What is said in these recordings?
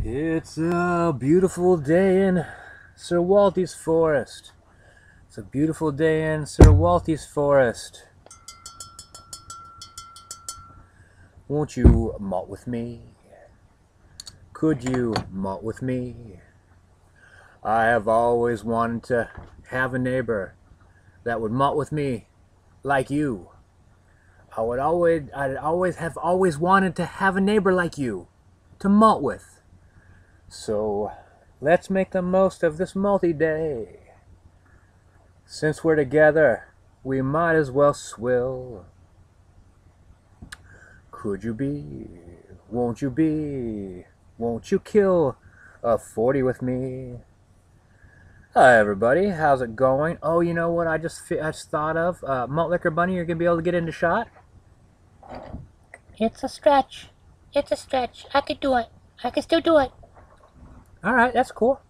It's a beautiful day in Sir Walty's forest. It's a beautiful day in Sir Walty's forest. Won't you malt with me? Could you malt with me? I have always wanted to have a neighbor that would malt with me like you. I'd always wanted to have a neighbor like you to malt with. So let's make the most of this multi-day. Since we're together, we might as well swill. Could you be? Won't you be? Won't you kill a 40 with me? Hi everybody, how's it going? Oh, you know what I just thought of? Malt Liquor Bunny, you're gonna be able to get into shot? It's a stretch. It's a stretch. I could do it. I can still do it. All right, that's cool.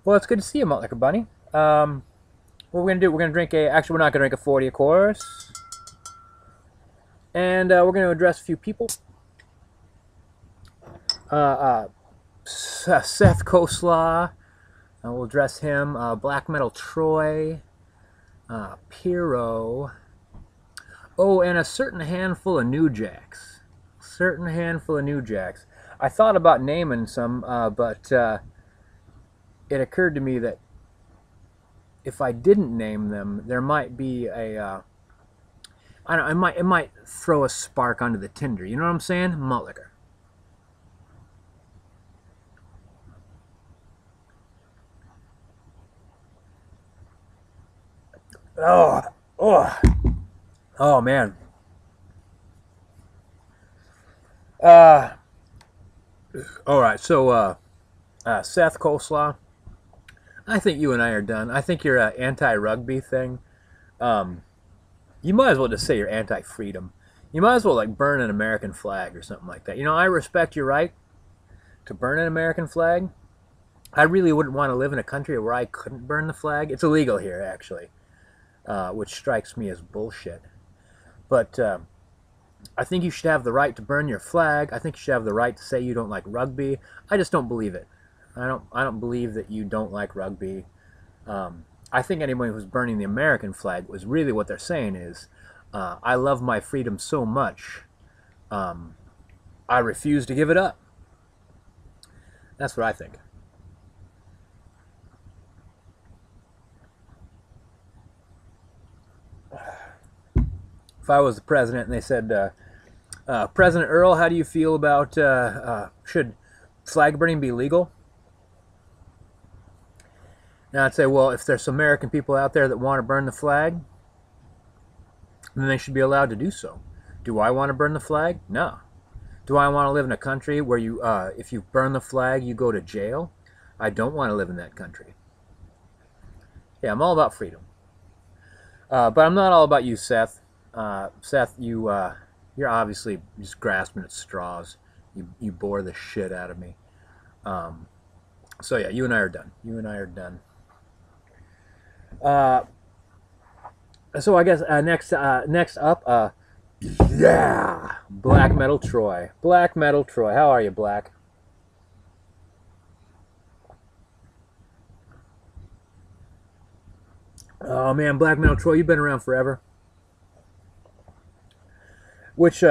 Well, it's good to see you, Malt Liquor Bunny. What we're gonna do? We're gonna drink a. Actually, we're not gonna drink a 40, of course. And we're gonna address a few people. Seth Coleslaw. We'll address him. Black Metal Troy. Pyrrho. Oh, and a certain handful of New Jacks. Certain handful of New Jacks. I thought about naming some, but it occurred to me that if I didn't name them, there might be a, I don't know, it might throw a spark onto the tinder. You know what I'm saying? Malt liquor. Oh, man. All right, so Seth Coleslaw, I think you and I are done. I think your anti-rugby thing, you might as well just say you're anti-freedom. You might as well like burn an American flag or something like that. You know, I respect your right to burn an American flag. I really wouldn't want to live in a country where I couldn't burn the flag. It's illegal here, actually, which strikes me as bullshit. But I think you should have the right to burn your flag. I think you should have the right to say you don't like rugby. I just don't believe it. I don't believe that you don't like rugby. I think anyone who's burning the American flag was really what they're saying is, I love my freedom so much, I refuse to give it up. That's what I think. If I was the president and they said, President Earl, how do you feel about, should flag burning be legal? And I'd say, well, if there's some American people out there that want to burn the flag, then they should be allowed to do so. Do I want to burn the flag? No. Do I want to live in a country where you, if you burn the flag, you go to jail? I don't want to live in that country. Yeah, I'm all about freedom. But I'm not all about you, Seth. Seth, you're obviously just grasping at straws. You bore the shit out of me. So yeah, you and I are done. You and I are done. So I guess next up, yeah, Black Metal Troy. Black Metal Troy. How are you, Black? Oh man, Black Metal Troy, you've been around forever. Which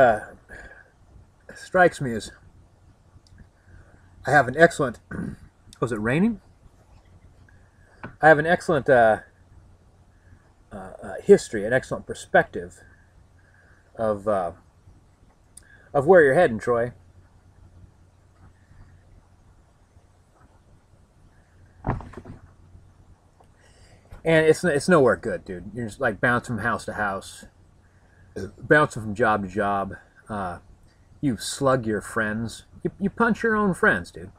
strikes me as I have an excellent. Was it raining? I have an excellent history, an excellent perspective of where you're heading, Troy. And it's nowhere good, dude. You're just like bouncing from house to house, bouncing from job to job. You slug your friends. You punch your own friends, dude.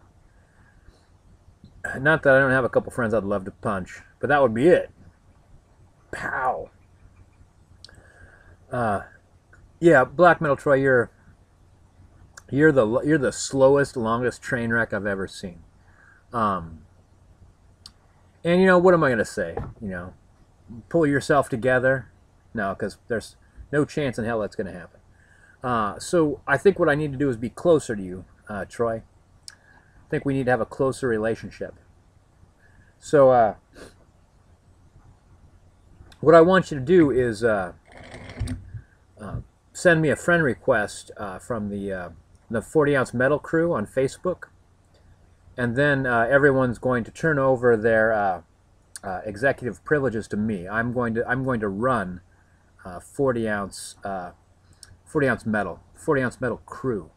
Not that I don't have a couple friends I'd love to punch, but that would be it. Pow. Yeah, Black Metal Troy, you're the slowest, longest train wreck I've ever seen. And you know, what am I gonna say? You know, pull yourself together. No, because there's no chance in hell that's gonna happen. So I think what I need to do is be closer to you, Troy. I think we need to have a closer relationship. So what I want you to do is send me a friend request from the 40-ounce metal crew on Facebook, and then everyone's going to turn over their executive privileges to me. I'm going to run 40-ounce metal crew,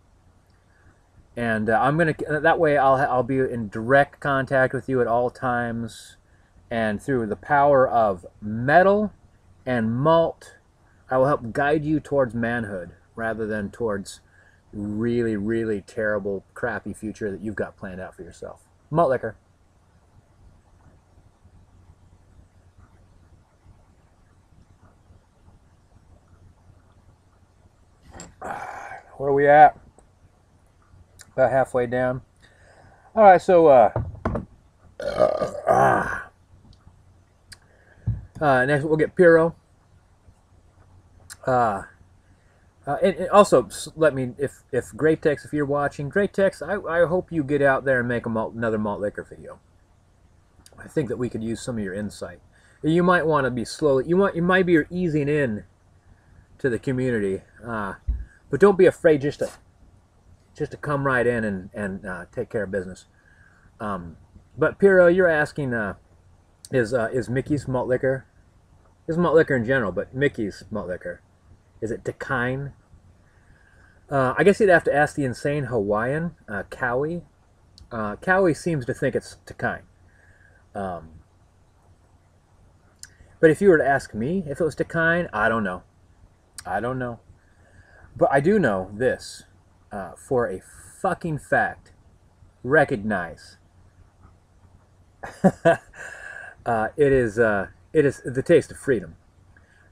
and I'm gonna that way I'll be in direct contact with you at all times, and through the power of metal and malt, I will help guide you towards manhood rather than towards really, really terrible, crappy future that you've got planned out for yourself. Malt liquor. Where are we at? About halfway down. All right, so next we'll get pyrrho. And also, let me, if Great Tex, if you're watching, Great Tex, I hope you get out there and make another malt liquor video. I think that we could use some of your insight. You might want to be slowly, you might be easing in to the community, but don't be afraid just to come right in and take care of business. But Pyrrho, you're asking, is Mickey's malt liquor, is malt liquor in general, but Mickey's malt liquor, is it Takine? I guess you'd have to ask the insane Hawaiian, Cowie. Cowie seems to think it's Takine. But if you were to ask me if it was Takine, I don't know. I don't know. But I do know this, for a fucking fact. Recognize. It is the taste of freedom.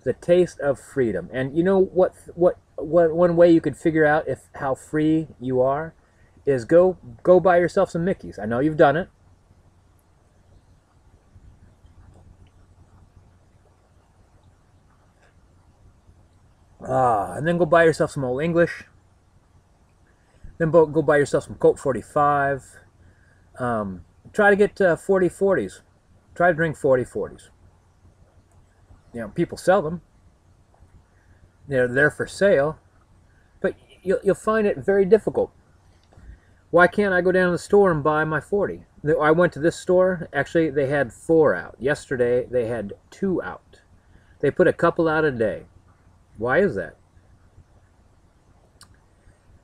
The taste of freedom. And you know what one way you could figure out how free you are is go buy yourself some Mickeys. I know you've done it. And then go buy yourself some Old English. Then go buy yourself some Colt 45. Try to get 40-40s. Try to drink 40-40s. You know, people sell them. They're there for sale. But you'll find it very difficult. Why can't I go down to the store and buy my 40? I went to this store. Actually, they had 4 out. Yesterday, they had 2 out. They put a couple out a day. Why is that?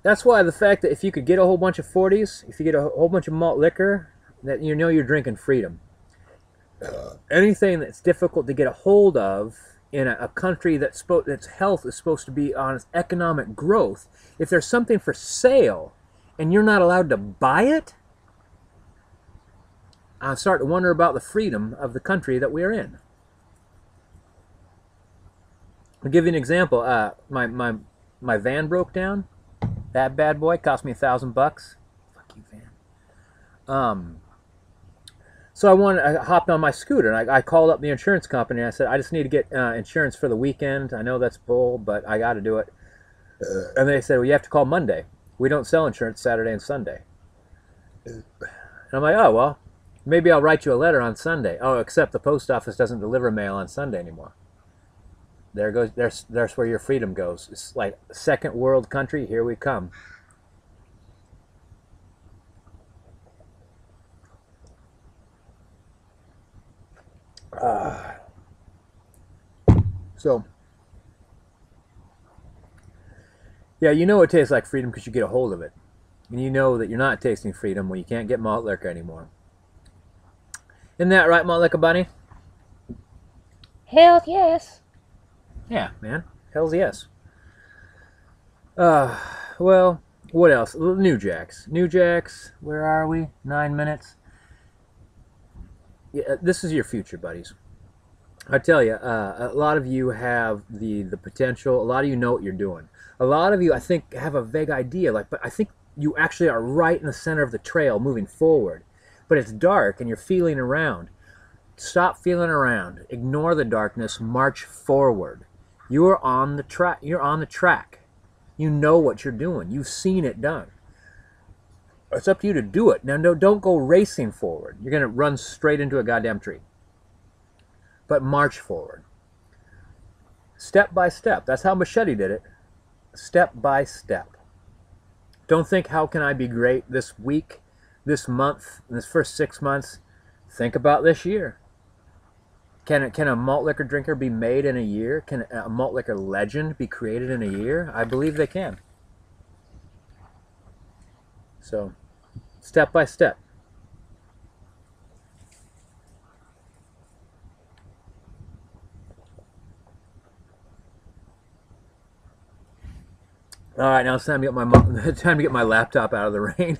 That's why the fact that if you could get a whole bunch of 40s, if you get a whole bunch of malt liquor, that you know you're drinking freedom. Anything that's difficult to get a hold of in a country that's health is supposed to be on its economic growth, if there's something for sale and you're not allowed to buy it, I start to wonder about the freedom of the country that we're in. I'll give you an example. My van broke down. That bad boy cost me $1,000. Fuck you, van. So I hopped on my scooter and I called up the insurance company and I said, I just need to get insurance for the weekend. I know that's bull, but I got to do it. And they said, well, you have to call Monday. We don't sell insurance Saturday and Sunday. And I'm like, oh, well, maybe I'll write you a letter on Sunday. Oh, except the post office doesn't deliver mail on Sunday anymore. There's where your freedom goes. It's like second world country. Here we come. So, yeah, you know it tastes like freedom because you get a hold of it. And you know that you're not tasting freedom when you can't get malt liquor anymore. Isn't that right, malt liquor bunny? Hell yes. Yeah, man. Hell's yes. Well, what else? New Jacks. New Jacks, where are we? 9 minutes. Yeah, this is your future, buddies. I tell you, a lot of you have the potential. A lot of you know what you're doing. A lot of you, I think, have a vague idea. But I think you actually are right in the center of the trail moving forward. But it's dark and you're feeling around. Stop feeling around. Ignore the darkness. March forward. You're on the track. You're on the track. You know what you're doing. You've seen it done. It's up to you to do it. Now, no, don't go racing forward. You're going to run straight into a goddamn tree. But march forward. Step by step. That's how Machete did it. Step by step. Don't think, how can I be great this week, this month, in this first 6 months? Think about this year. Can a malt liquor drinker be made in a year? Can a malt liquor legend be created in a year? I believe they can. So, step by step. All right, now it's time to get my laptop out of the rain.